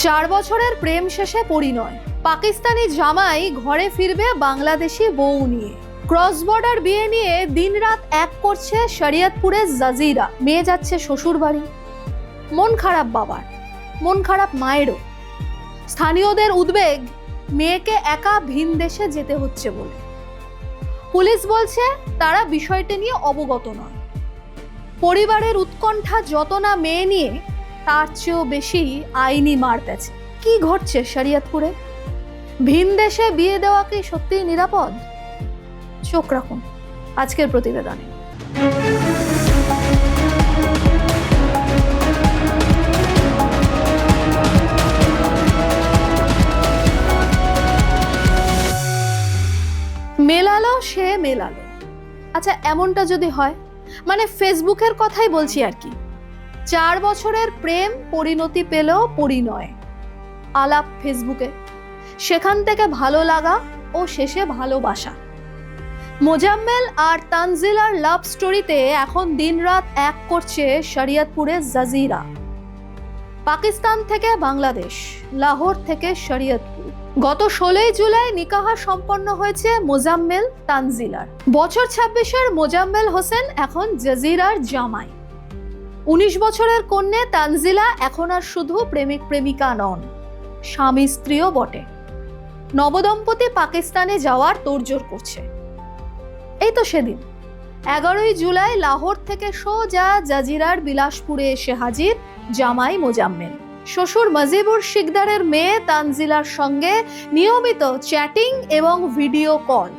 4 বছরের প্রেম শেষে পরিণয়, পাকিস্তানি জামাই ঘরে ফিরবে বাংলাদেশি বউ নিয়ে। ক্রস বর্ডার বিয়ে নিয়ে দিনরাত এক করছে শরীয়তপুরের জাজিরা। মেয়ে যাচ্ছে শ্বশুর বাড়ি। মন খারাপ বাবার, মন খারাপ মায়েরও। স্থানীয়দের উদ্বেগ, মেয়েকে একা ভিন দেশে যেতে হচ্ছে বলে। পুলিশ বলছে তারা বিষয়টি নিয়ে অবগত নয়। পরিবারের উৎকণ্ঠা যত না মেয়ে নিয়ে, তার চেয়েও বেশি আইনি মার পেছে। কি ঘটছে শরীয়তপুরে? ভিন দেশে বিয়ে দেওয়া কি সত্যিই নিরাপদ? চোখ রাখুন আজকের প্রতিবেদনে। মেলালো সে মেলালো। আচ্ছা, এমনটা যদি হয়, মানে ফেসবুকের কথাই বলছি আর কি। 4 বছরের প্রেম পরিণতি পেল পরিণয়। আলাপ ফেসবুকে, সেখান থেকে ভালো লাগা ও শেষে ভালোবাসা। মোজাম্মেল আর তানজিলার লাভ স্টোরিতে এখন দিনরাত এক করছে শরীয়তপুরের জাজিরা। পাকিস্তান থেকে বাংলাদেশ, লাহোর থেকে শরীয়তপুর। গত 16 জুলাই নিকাহ সম্পন্ন হয়েছে মোজাম্মেল তানজিলার। বছর 26-এর মোজাম্মেল হোসেন এখন জাজিরার জামাই। 19 বছরের কন্যা তানজিলা এখন আর শুধু প্রেমিক প্রেমিকা নন, স্বামী স্ত্রীও বটে। নবদম্পতি পাকিস্তানে যাওয়ার তোড়জোড় করছে। এই তো সেদিন 11 জুলাই লাহোর থেকে সোজা জাজিরার বিলাসপুরে এসে হাজির জামাই মোজাম্মেল। শ্বশুর মজিবুর শিকদারের মেয়ে তানজিলার সঙ্গে নিয়মিত চ্যাটিং এবং ভিডিও কল।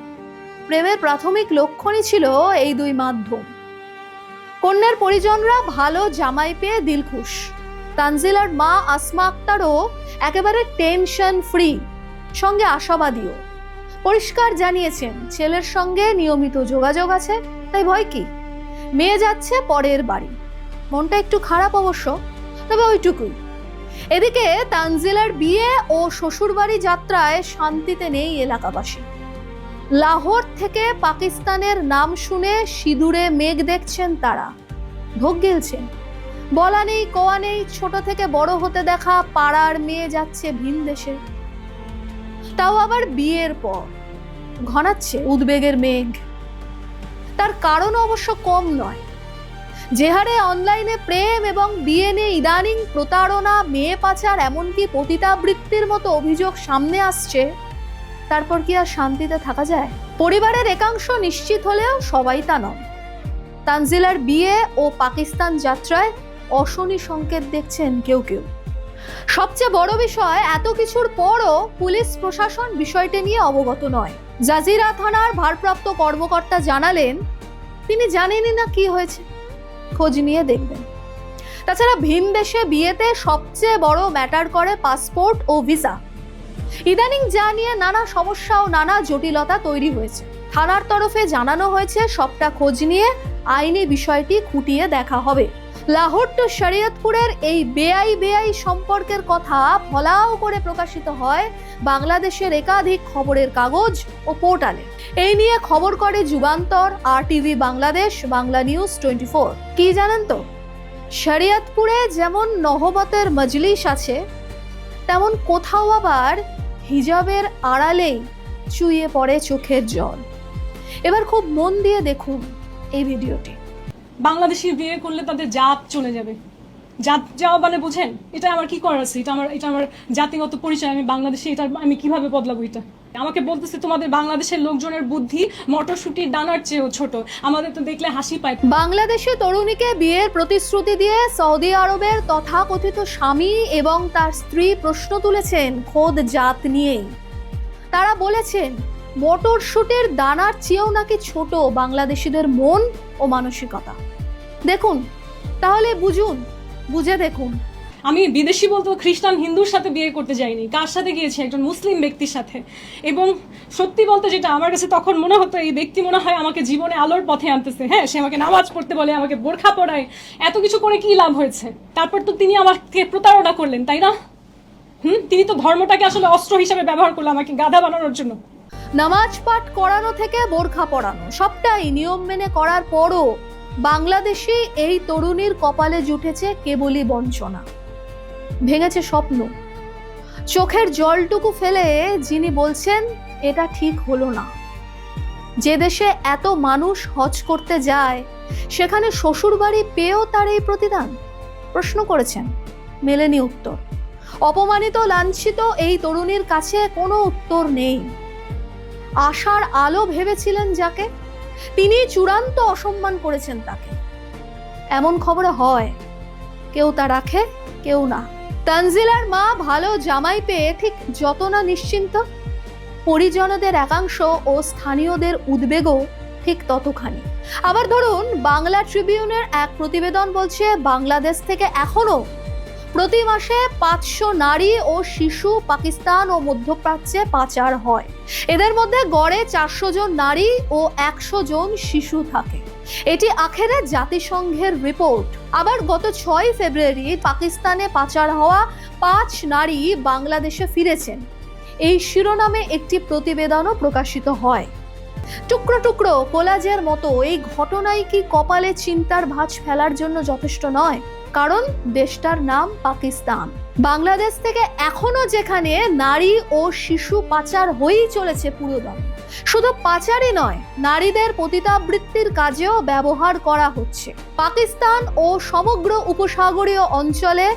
প্রেমের প্রাথমিক লক্ষণই ছিল এই দুই মাধ্যম। কন্যার পরিজনরা ভালো জামাই পেয়ে দিলখুশ। তানজিলার মা আসমা আক্তারও একেবারে টেনশন ফ্রি, সঙ্গে আশাবাদীও। পরিষ্কার জানিয়েছেন ছেলের সঙ্গে নিয়মিত যোগাযোগ আছে, তাই ভয় কি। মেয়ে যাচ্ছে পরের বাড়ি। মনটা একটু খারাপ অবশ্য, তবে ওইটুকুই। এদিকে তানজিলার বিয়ে ও শ্বশুরবাড়ি যাত্রায় শান্তিতে নেই এলাকাবাসী। লাহোর থেকে পাকিস্তানের নাম শুনে সিঁদুরে মেঘ দেখছেন তারা, ঢোক গিলছেন। বলা নেই কোয়া নেই, ছোট থেকে বড় হতে দেখা পাড়ার মেয়ে যাচ্ছে ভিন দেশে, তাও আবার বিয়ের পর। ঘনাচ্ছে উদ্বেগের মেঘ। তার কারণ অবশ্য কম নয়। যে হারে অনলাইনে প্রেম এবং বিয়ে নিয়ে ইদানিং প্রতারণা, মেয়ে পাচার, এমনকি পতিতাবৃত্তির মতো অভিযোগ সামনে আসছে, তারপর কি আর শান্তিতে থাকা যায়? পরিবারের একাংশ নিশ্চিত হলেও সবাই তা নয়। তানজিলার বিয়ে ও পাকিস্তান যাত্রায় অশনি সংকেত দেখছেন কেউ কেউ। সবচেয়ে বড় বিষয়, এত কিছুর পরও পুলিশ প্রশাসন বিষয়টি নিয়ে অবগত নয়। জাজিরা থানার ভারপ্রাপ্ত কর্মকর্তা জানালেন তিনি জানেনই না কি হয়েছে, খোঁজ নিয়ে দেখবেন। তাছাড়া ভিন দেশে বিয়েতে সবচেয়ে বড় ম্যাটার করে পাসপোর্ট ও ভিসা। ইদানিং যা নিয়ে নানা সমস্যা ও নানা জটিলতা তৈরি হয়েছে। থানার তরফে জানানো হয়েছে সবটা খোঁজ নিয়ে আইনি বিষয়টি খুঁটিয়ে দেখা হবে। লাহোর টু শরীয়তপুরের এই বেআই সম্পর্কের কথা ফলাও করে প্রকাশিত হয় বাংলাদেশের একাধিক খবরের কাগজ ও পোর্টালে। এই নিয়ে খবর করে যুগান্তর, RTV বাংলাদেশ, বাংলা নিউজ 24। কি জানেন তো, শরীয়তপুরে যেমন নহবতের মজলিস আছে, তেমন কোথাও আবার হিজাবের আড়ালেই চুইয়ে পড়ে চোখের জল। এবার খুব মন দিয়ে দেখুন এই ভিডিওটি। বাংলাদেশি বিয়ে করলে তাদের জাত চলে যাবে। জাত যাওয়া মানে বুঝেন, এটা আমার কি করার আছে? এটা আমার জাতিগত পরিচয়। আমি বাংলাদেশি, এটা আমি কিভাবে বদলাবো? এটা আমাকে বলতেছে তোমাদের বাংলাদেশের লোকজনের বুদ্ধি মটরশুটির ডানার চেয়েও ছোট। আমাদের তো দেখলে হাসি পায়। বাংলাদেশি তরুণীকে বিয়ের প্রতিশ্রুতি দিয়ে সৌদি আরবের তথাকথিত স্বামী এবং তার স্ত্রী প্রশ্ন তুলেছেন খোদ জাত নিয়েই। তারা বলেছেন মটরশুটির দানার চেয়েও নাকি ছোট বাংলাদেশিদের মন ও মানসিকতা। দেখুন তাহলে বুঝুন, বুঝে দেখুন। আমি বিদেশি বলতে খ্রিস্টান হিন্দুর সাথে বিয়ে করতে যাইনি। কার সাথে গিয়েছি? একজন মুসলিম ব্যক্তির সাথে। এবং সত্যি বলতে যেটা আমার কাছে তখন মনে হতো, এই ব্যক্তি মনে হয় আমাকে জীবনে আলোর পথে আনতেছে। হ্যাঁ, সে আমাকে নামাজ পড়তে বলে, আমাকে বোরখা পড়ায়। এত কিছু করে কি লাভ হয়েছে? তারপর তো তিনি আমাকে প্রতারণা করলেন, তাই না? তিনি তো ধর্মটাকে আসলে অস্ত্র হিসেবে ব্যবহার করলেন আমাকে গাধা বানানোর জন্য। নামাজ পাঠ করানো থেকে বোরখা পরানো সবটাই নিয়ম মেনে করার পরও বাংলাদেশি এই তরুণীর কপালে জুটেছে কেবলই বঞ্চনা। ভেঙেছে স্বপ্ন, চোখের জলটুকু ফেলে যিনি বলছেন এটা ঠিক হলো না। যে দেশে এত মানুষ হজ করতে যায় সেখানে শ্বশুরবাড়ি পেয়েও তার এই প্রতিদান, প্রশ্ন করেছেন, মেলেনি উত্তর। অপমানিত লাঞ্ছিত এই তরুণীর কাছে কোনো উত্তর নেই। আশার আলো ভেবেছিলেন যাকে, তিনি চূড়ান্ত অসম্মান করেছেন তাকে। এমন খবরে হয়, কেউ তা রাখে, কেউ না। তানজিলার মা ভালো জামাই পেয়ে ঠিক যত না নিশ্চিন্ত, পরিজনদের একাংশ ও স্থানীয়দের উদ্বেগও ঠিক ততখানি। আবার ধরুন, বাংলা ট্রিবিউনের এক প্রতিবেদন বলছে বাংলাদেশ থেকে এখনো প্রতি মাসে 500 নারী ও শিশু পাকিস্তান ও মধ্যপ্রাচ্যে পাচার হয়। এদের মধ্যে গড়ে 400 জন নারী ও 100 জন শিশু থাকে। এটি আখেরে জাতিসংঘের রিপোর্ট। আবার গত 6 ফেব্রুয়ারি পাকিস্তানে পাচার হওয়া 5 নারী বাংলাদেশে ফিরেছেন, এই শিরোনামে একটি প্রতিবেদনও প্রকাশিত হয়। টুকরো টুকরো কোলাজের মতো এই ঘটনাই কি কপালে চিন্তার ভাঁজ ফেলার জন্য যথেষ্ট নয়? কারণ দেশটার নাম পাকিস্তান। বাংলাদেশ থেকে এখনো যেখানে নারী ও শিশু পাচার হয়েই চলেছে পুরোদম, শুধু পাচারই নয়, নারীদের পতিতাবৃত্তির কাজেও ব্যবহার করা হচ্ছে। পাকিস্তান ও সমগ্র উপসাগরীয় অঞ্চলে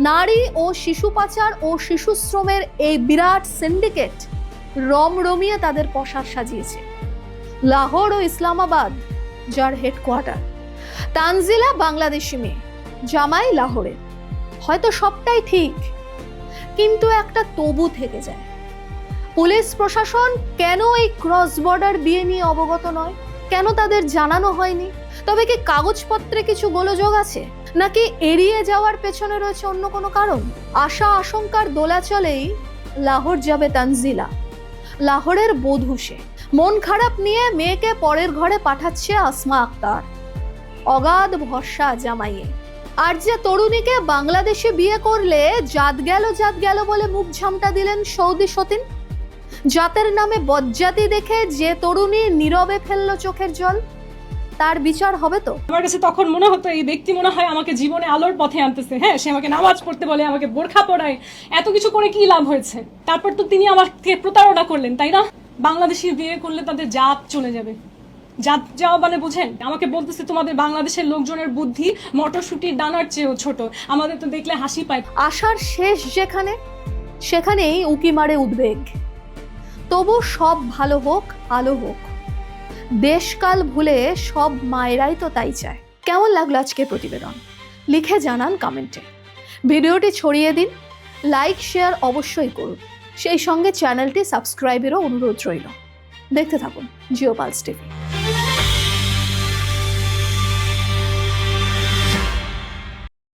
নারী ও শিশু পাচার ও শিশু শ্রমের এই বিরাট সিন্ডিকেট রমরমিয়ে তাদের পসার সাজিয়েছে। লাহোর ও ইসলামাবাদ যার হেডকোয়ার্টার। তানজিলা বাংলাদেশি মেয়ে, জামাই লাহোরের। হয়তো সবটাই ঠিক, কিন্তু একটা তবু থেকে যায়। পুলিশ প্রশাসন কেন এই ক্রস বর্ডার বিয়ে নিয়ে অবগত নয়? কেন তাদের জানানো হয়নি? তবে কি কাগজপত্রে কিছু গোলযোগ আছে, নাকি এড়িয়ে যাওয়ার পেছনে রয়েছে অন্য কোনো কারণ? আশা আশঙ্কার দোলাচলেই লাহোর যাবে তানজিলা। লাহোরের বধূ সে। মন খারাপ নিয়ে মেয়েকে পরের ঘরে পাঠাচ্ছে আসমা আক্তার। অগাধ ভরসা জামাইয়ে। আর যে তরুণীকে বাংলাদেশে বিয়ে করলে জাত গেল বলে মুখ ঝামটা দিলেন সৌদি সতীন। জাতের নামে বজ্জাতি দেখে যে তরুণী নীরবে ফেললো চোখের জল, তার বিচার হবে তো? আমার কাছে তখন মনে হতো এই ব্যক্তি মনে হয় আমাকে জীবনে আলোর পথে আনতেছে। হ্যাঁ, সে আমাকে নামাজ পড়তে বলে, আমাকে বোরখা পরায়, এত কিছু করে কি লাভ হয়েছে? তারপর তো তিনি আমাকে প্রতারণা করলেন, তাই না? বাংলাদেশি বিয়ে করলে তাদের জাত চলে যাবে। জাত যাওয়া মানে বুঝেন? আমাকে বলতেছে তোমাদের বাংলাদেশের লোকজনের বুদ্ধি মটরশুটির দানার চেয়েও ছোট, আমাদের তো দেখলে হাসি পায়। আশার শেষ যেখানে, সেখানেই উকি মারে উদ্বেগ। তবু সব ভালো হোক, আলো হোক। দেশকাল ভুলে সব মায়েরাই তো তাই চায়। কেমন লাগলো আজকে প্রতিবেদন? লিখে জানান কমেন্টে। ভিডিওটি ছড়িয়ে দিন, লাইক শেয়ার অবশ্যই করুন। সেই সঙ্গে চ্যানেলটি সাবস্ক্রাইবেরও অনুরোধ রইল। দেখতে থাকুন জিও পালস টিভি।